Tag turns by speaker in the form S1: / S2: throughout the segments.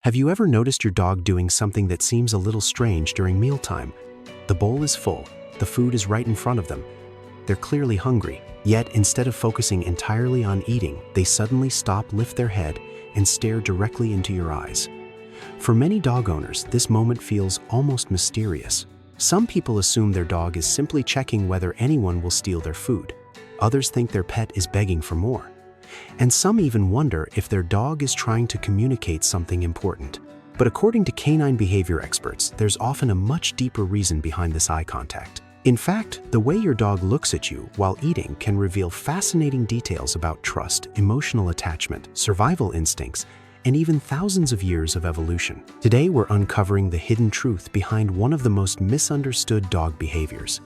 S1: Have you ever noticed your dog doing something that seems a little strange during mealtime? The bowl is full, the food is right in front of them. They're clearly hungry, yet instead of focusing entirely on eating, they suddenly stop, lift their head, and stare directly into your eyes. For many dog owners, this moment feels almost mysterious. Some people assume their dog is simply checking whether anyone will steal their food. Others think their pet is begging for more. And some even wonder if their dog is trying to communicate something important. But according to canine behavior experts, there's often a much deeper reason behind this eye contact. In fact, the way your dog looks at you while eating can reveal fascinating details about trust, emotional attachment, survival instincts, and even thousands of years of evolution. Today, we're uncovering the hidden truth behind one of the most misunderstood dog behaviors.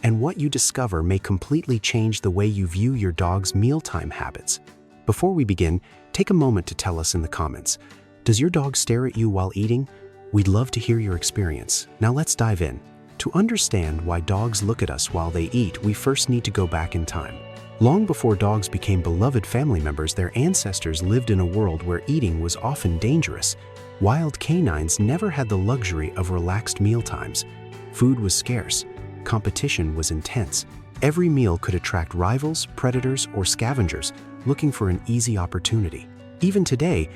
S1: And what you discover may completely change the way you view your dog's mealtime habits. Before we begin, take a moment to tell us in the comments, does your dog stare at you while eating? We'd love to hear your experience. Now let's dive in. To understand why dogs look at us while they eat, we first need to go back in time. Long before dogs became beloved family members, their ancestors lived in a world where eating was often dangerous. Wild canines never had the luxury of relaxed mealtimes. Food was scarce. Competition was intense. Every meal could attract rivals, predators, or scavengers looking for an easy opportunity. Even today,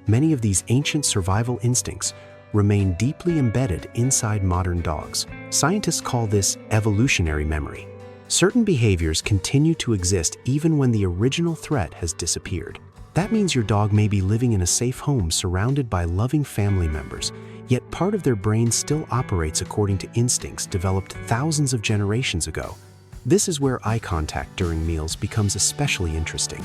S1: many of these ancient survival instincts remain deeply embedded inside modern dogs. Scientists call this evolutionary memory. Certain behaviors continue to exist even when the original threat has disappeared. That means your dog may be living in a safe home surrounded by loving family members, yet part of their brain still operates according to instincts developed thousands of generations ago. This is where eye contact during meals becomes especially interesting.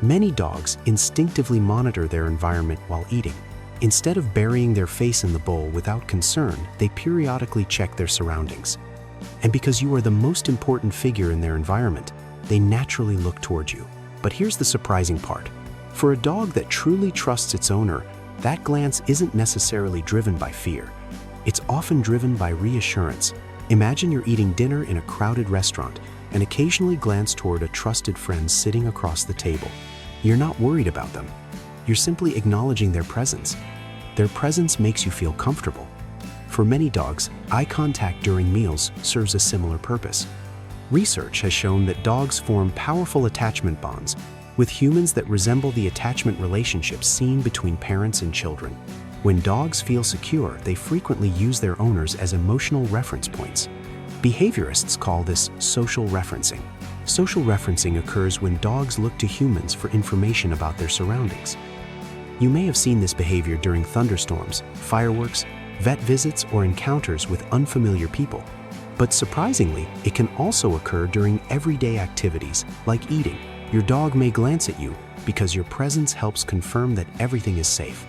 S1: Many dogs instinctively monitor their environment while eating. Instead of burying their face in the bowl without concern, they periodically check their surroundings. And because you are the most important figure in their environment, they naturally look towards you. But here's the surprising part. For a dog that truly trusts its owner, that glance isn't necessarily driven by fear. It's often driven by reassurance. Imagine you're eating dinner in a crowded restaurant and occasionally glance toward a trusted friend sitting across the table. You're not worried about them. You're simply acknowledging their presence. Their presence makes you feel comfortable. For many dogs, eye contact during meals serves a similar purpose. Research has shown that dogs form powerful attachment bonds with humans that resemble the attachment relationships seen between parents and children. When dogs feel secure, they frequently use their owners as emotional reference points. Behaviorists call this social referencing. Social referencing occurs when dogs look to humans for information about their surroundings. You may have seen this behavior during thunderstorms, fireworks, vet visits, or encounters with unfamiliar people. But surprisingly, it can also occur during everyday activities like eating. Your dog may glance at you because your presence helps confirm that everything is safe.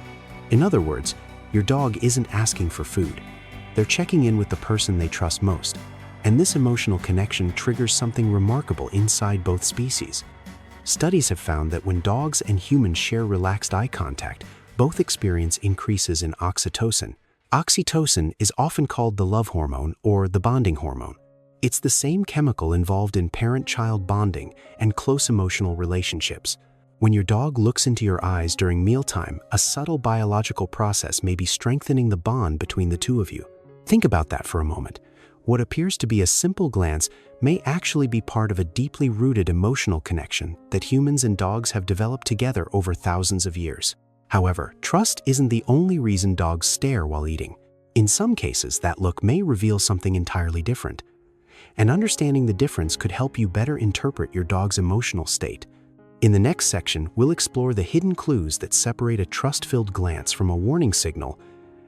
S1: In other words, your dog isn't asking for food. They're checking in with the person they trust most. And this emotional connection triggers something remarkable inside both species. Studies have found that when dogs and humans share relaxed eye contact, both experience increases in oxytocin. Oxytocin is often called the love hormone or the bonding hormone. It's the same chemical involved in parent-child bonding and close emotional relationships. When your dog looks into your eyes during mealtime, a subtle biological process may be strengthening the bond between the two of you. Think about that for a moment. What appears to be a simple glance may actually be part of a deeply rooted emotional connection that humans and dogs have developed together over thousands of years. However, trust isn't the only reason dogs stare while eating. In some cases, that look may reveal something entirely different. And understanding the difference could help you better interpret your dog's emotional state. In the next section, we'll explore the hidden clues that separate a trust-filled glance from a warning signal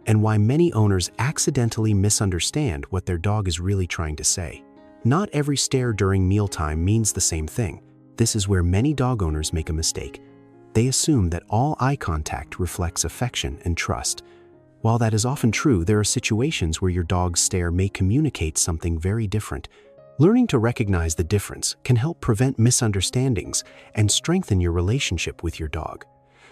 S1: and why many owners accidentally misunderstand what their dog is really trying to say. Not every stare during mealtime means the same thing. This is where many dog owners make a mistake. They assume that all eye contact reflects affection and trust. While that is often true, there are situations where your dog's stare may communicate something very different. Learning to recognize the difference can help prevent misunderstandings and strengthen your relationship with your dog.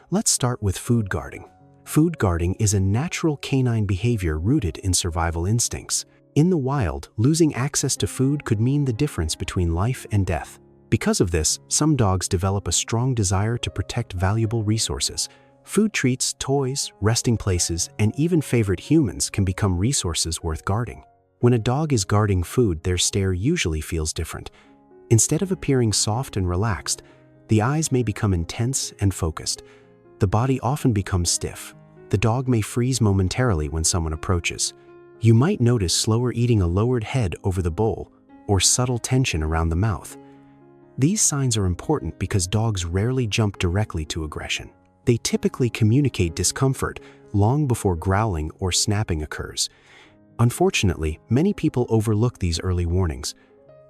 S1: Let's start with food guarding. Food guarding is a natural canine behavior rooted in survival instincts. In the wild, losing access to food could mean the difference between life and death. Because of this, some dogs develop a strong desire to protect valuable resources. Food treats, toys, resting places, and even favorite humans can become resources worth guarding. When a dog is guarding food, their stare usually feels different. Instead of appearing soft and relaxed, the eyes may become intense and focused. The body often becomes stiff. The dog may freeze momentarily when someone approaches. You might notice slower eating, a lowered head over the bowl, or subtle tension around the mouth. These signs are important because dogs rarely jump directly to aggression. They typically communicate discomfort long before growling or snapping occurs. Unfortunately, many people overlook these early warnings.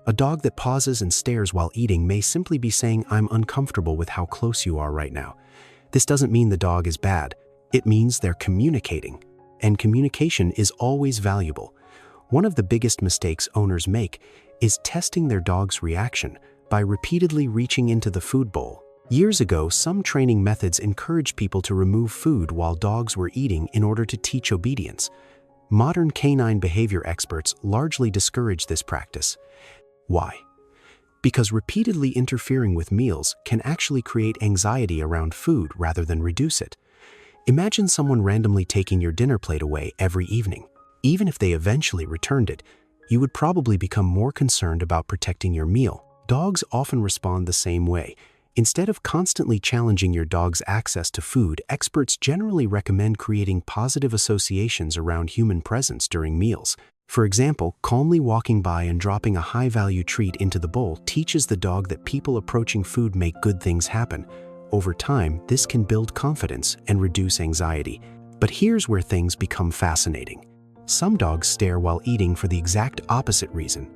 S1: A dog that pauses and stares while eating may simply be saying, "I'm uncomfortable with how close you are right now." This doesn't mean the dog is bad. It means they're communicating, and communication is always valuable. One of the biggest mistakes owners make is testing their dog's reaction by repeatedly reaching into the food bowl. Years ago, some training methods encouraged people to remove food while dogs were eating in order to teach obedience. Modern canine behavior experts largely discourage this practice. Why? Because repeatedly interfering with meals can actually create anxiety around food rather than reduce it. Imagine someone randomly taking your dinner plate away every evening. Even if they eventually returned it, you would probably become more concerned about protecting your meal. Dogs often respond the same way. Instead of constantly challenging your dog's access to food, experts generally recommend creating positive associations around human presence during meals. For example, calmly walking by and dropping a high-value treat into the bowl teaches the dog that people approaching food make good things happen. Over time, this can build confidence and reduce anxiety. But here's where things become fascinating. Some dogs stare while eating for the exact opposite reason.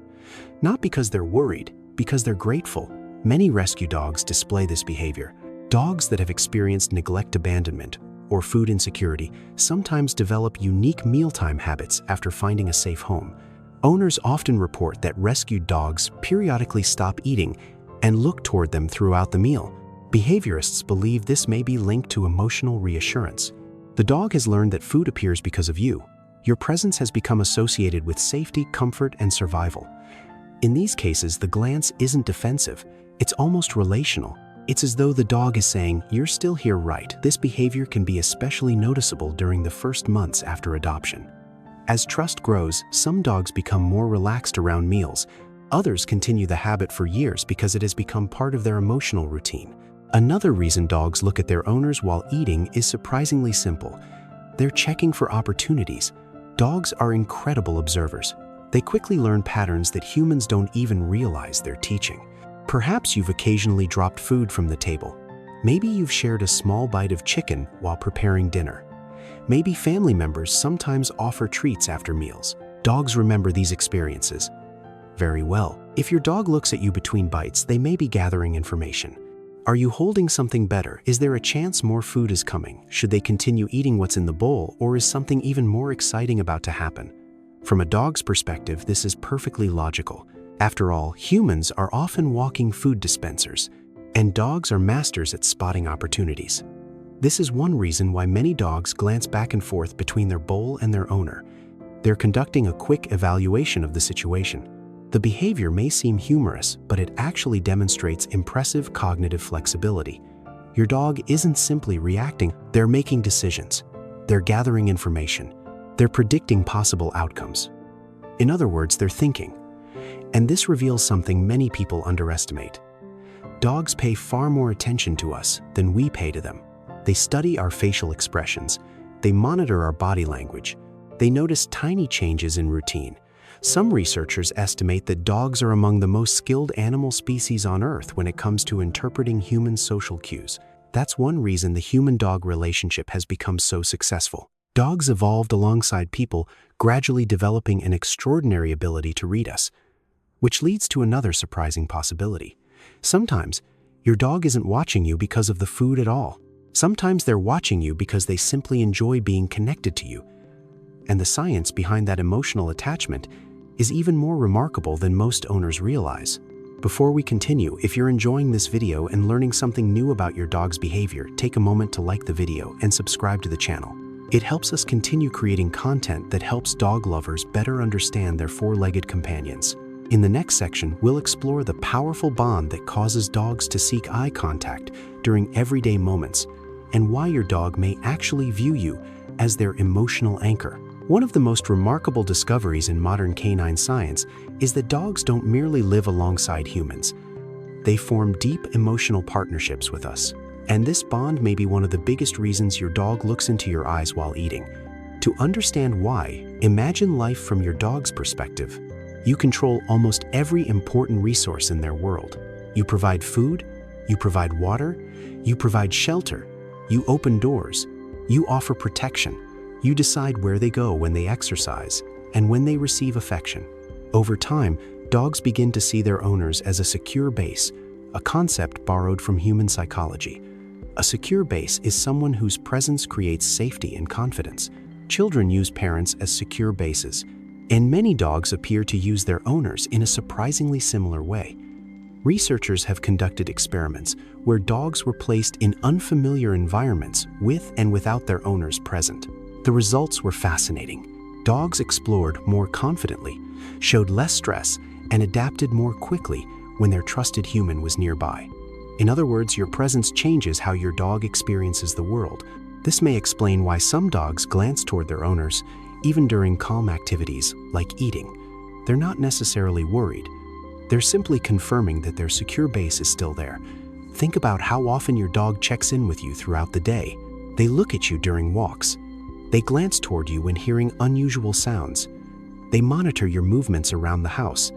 S1: Not because they're worried, because they're grateful. Many rescue dogs display this behavior. Dogs that have experienced neglect, abandonment, or food insecurity sometimes develop unique mealtime habits after finding a safe home. Owners often report that rescued dogs periodically stop eating and look toward them throughout the meal. Behaviorists believe this may be linked to emotional reassurance. The dog has learned that food appears because of you. Your presence has become associated with safety, comfort, and survival. In these cases, the glance isn't defensive. It's almost relational. It's as though the dog is saying, "You're still here, right?" This behavior can be especially noticeable during the first months after adoption. As trust grows, some dogs become more relaxed around meals. Others continue the habit for years because it has become part of their emotional routine. Another reason dogs look at their owners while eating is surprisingly simple. They're checking for opportunities. Dogs are incredible observers. They quickly learn patterns that humans don't even realize they're teaching. Perhaps you've occasionally dropped food from the table. Maybe you've shared a small bite of chicken while preparing dinner. Maybe family members sometimes offer treats after meals. Dogs remember these experiences very well. If your dog looks at you between bites, they may be gathering information. Are you holding something better? Is there a chance more food is coming? Should they continue eating what's in the bowl, or is something even more exciting about to happen? From a dog's perspective, this is perfectly logical. After all, humans are often walking food dispensers, and dogs are masters at spotting opportunities. This is one reason why many dogs glance back and forth between their bowl and their owner. They're conducting a quick evaluation of the situation. The behavior may seem humorous, but it actually demonstrates impressive cognitive flexibility. Your dog isn't simply reacting, they're making decisions. They're gathering information. They're predicting possible outcomes. In other words, they're thinking. And this reveals something many people underestimate. Dogs pay far more attention to us than we pay to them. They study our facial expressions. They monitor our body language. They notice tiny changes in routine. Some researchers estimate that dogs are among the most skilled animal species on Earth when it comes to interpreting human social cues. That's one reason the human-dog relationship has become so successful. Dogs evolved alongside people, gradually developing an extraordinary ability to read us. Which leads to another surprising possibility. Sometimes, your dog isn't watching you because of the food at all. Sometimes they're watching you because they simply enjoy being connected to you. And the science behind that emotional attachment is even more remarkable than most owners realize. Before we continue, if you're enjoying this video and learning something new about your dog's behavior, take a moment to like the video and subscribe to the channel. It helps us continue creating content that helps dog lovers better understand their four-legged companions. In the next section, we'll explore the powerful bond that causes dogs to seek eye contact during everyday moments, and why your dog may actually view you as their emotional anchor. One of the most remarkable discoveries in modern canine science is that dogs don't merely live alongside humans. They form deep emotional partnerships with us. And this bond may be one of the biggest reasons your dog looks into your eyes while eating. To understand why, imagine life from your dog's perspective. You control almost every important resource in their world. You provide food, you provide water, you provide shelter, you open doors, you offer protection, you decide where they go when they exercise and when they receive affection. Over time, dogs begin to see their owners as a secure base, a concept borrowed from human psychology. A secure base is someone whose presence creates safety and confidence. Children use parents as secure bases, and many dogs appear to use their owners in a surprisingly similar way. Researchers have conducted experiments where dogs were placed in unfamiliar environments with and without their owners present. The results were fascinating. Dogs explored more confidently, showed less stress, and adapted more quickly when their trusted human was nearby. In other words, your presence changes how your dog experiences the world. This may explain why some dogs glance toward their owners, even during calm activities like eating. They're not necessarily worried. They're simply confirming that their secure base is still there. Think about how often your dog checks in with you throughout the day. They look at you during walks. They glance toward you when hearing unusual sounds. They monitor your movements around the house.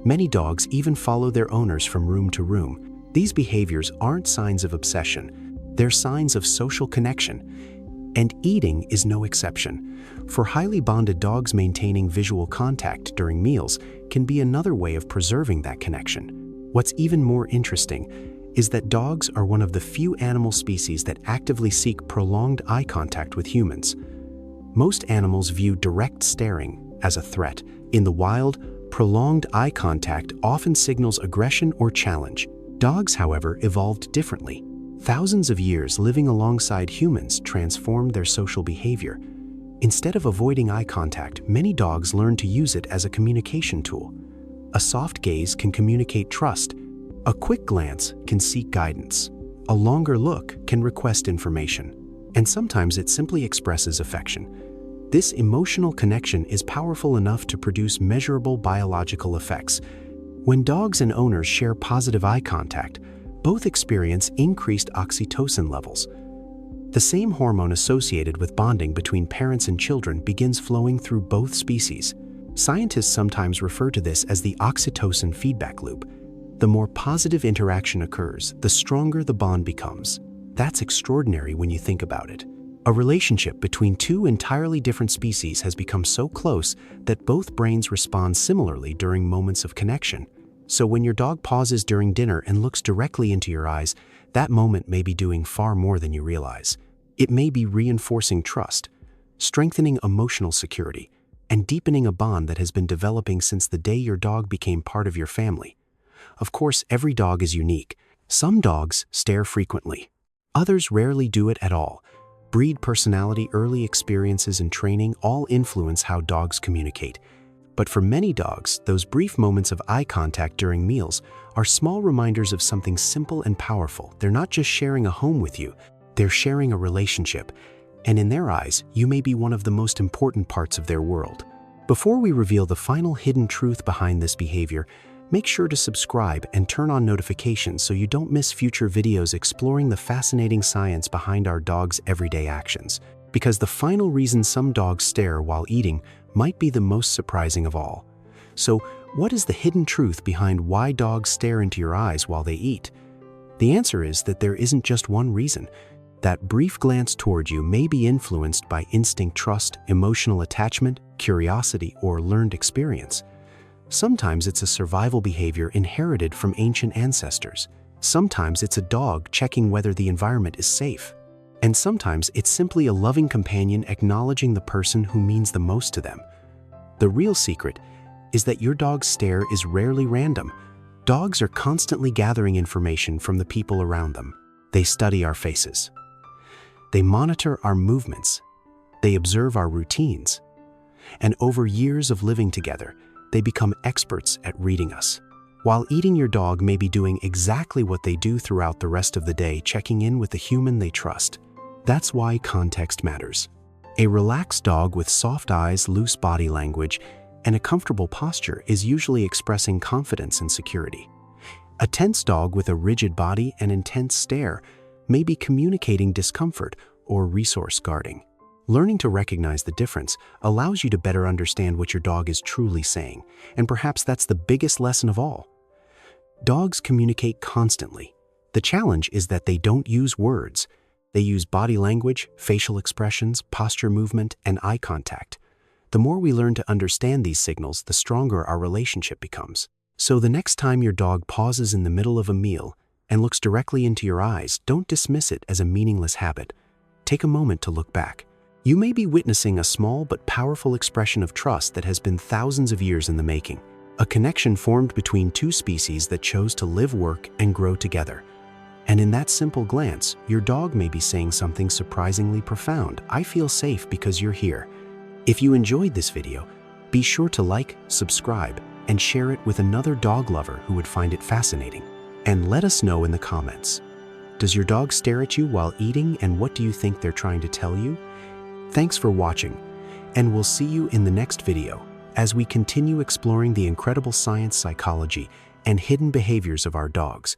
S1: Many dogs even follow their owners from room to room. These behaviors aren't signs of obsession. They're signs of social connection. And eating is no exception. For highly bonded dogs, maintaining visual contact during meals can be another way of preserving that connection. What's even more interesting is that dogs are one of the few animal species that actively seek prolonged eye contact with humans. Most animals view direct staring as a threat. In the wild, prolonged eye contact often signals aggression or challenge. Dogs, however, evolved differently. Thousands of years living alongside humans transformed their social behavior. Instead of avoiding eye contact, many dogs learn to use it as a communication tool. A soft gaze can communicate trust. A quick glance can seek guidance. A longer look can request information. And sometimes it simply expresses affection. This emotional connection is powerful enough to produce measurable biological effects. When dogs and owners share positive eye contact, both experience increased oxytocin levels. The same hormone associated with bonding between parents and children begins flowing through both species. Scientists sometimes refer to this as the oxytocin feedback loop. The more positive interaction occurs, the stronger the bond becomes. That's extraordinary when you think about it. A relationship between two entirely different species has become so close that both brains respond similarly during moments of connection. So when your dog pauses during dinner and looks directly into your eyes, that moment may be doing far more than you realize. It may be reinforcing trust, strengthening emotional security, and deepening a bond that has been developing since the day your dog became part of your family. Of course, every dog is unique. Some dogs stare frequently. Others rarely do it at all. Breed, personality, early experiences, and training all influence how dogs communicate. But for many dogs, those brief moments of eye contact during meals are small reminders of something simple and powerful. They're not just sharing a home with you, they're sharing a relationship. And in their eyes, you may be one of the most important parts of their world. Before we reveal the final hidden truth behind this behavior, make sure to subscribe and turn on notifications so you don't miss future videos exploring the fascinating science behind our dogs' everyday actions. Because the final reason some dogs stare while eating might be the most surprising of all. So, what is the hidden truth behind why dogs stare into your eyes while they eat? The answer is that there isn't just one reason. That brief glance toward you may be influenced by instinct, trust, emotional attachment, curiosity, or learned experience. Sometimes it's a survival behavior inherited from ancient ancestors. Sometimes it's a dog checking whether the environment is safe. And sometimes it's simply a loving companion acknowledging the person who means the most to them. The real secret is that your dog's stare is rarely random. Dogs are constantly gathering information from the people around them. They study our faces. They monitor our movements. They observe our routines. And over years of living together, they become experts at reading us. While eating, your dog may be doing exactly what they do throughout the rest of the day, checking in with the human they trust. That's why context matters. A relaxed dog with soft eyes, loose body language, and a comfortable posture is usually expressing confidence and security. A tense dog with a rigid body and intense stare may be communicating discomfort or resource guarding. Learning to recognize the difference allows you to better understand what your dog is truly saying, and perhaps that's the biggest lesson of all. Dogs communicate constantly. The challenge is that they don't use words. They use body language, facial expressions, posture movement, and eye contact. The more we learn to understand these signals, the stronger our relationship becomes. So the next time your dog pauses in the middle of a meal and looks directly into your eyes, don't dismiss it as a meaningless habit. Take a moment to look back. You may be witnessing a small but powerful expression of trust that has been thousands of years in the making. A connection formed between two species that chose to live, work, and grow together. And in that simple glance, your dog may be saying something surprisingly profound. I feel safe because you're here. If you enjoyed this video, be sure to like, subscribe, and share it with another dog lover who would find it fascinating. And let us know in the comments. Does your dog stare at you while eating, and what do you think they're trying to tell you? Thanks for watching, and we'll see you in the next video as we continue exploring the incredible science, psychology, and hidden behaviors of our dogs.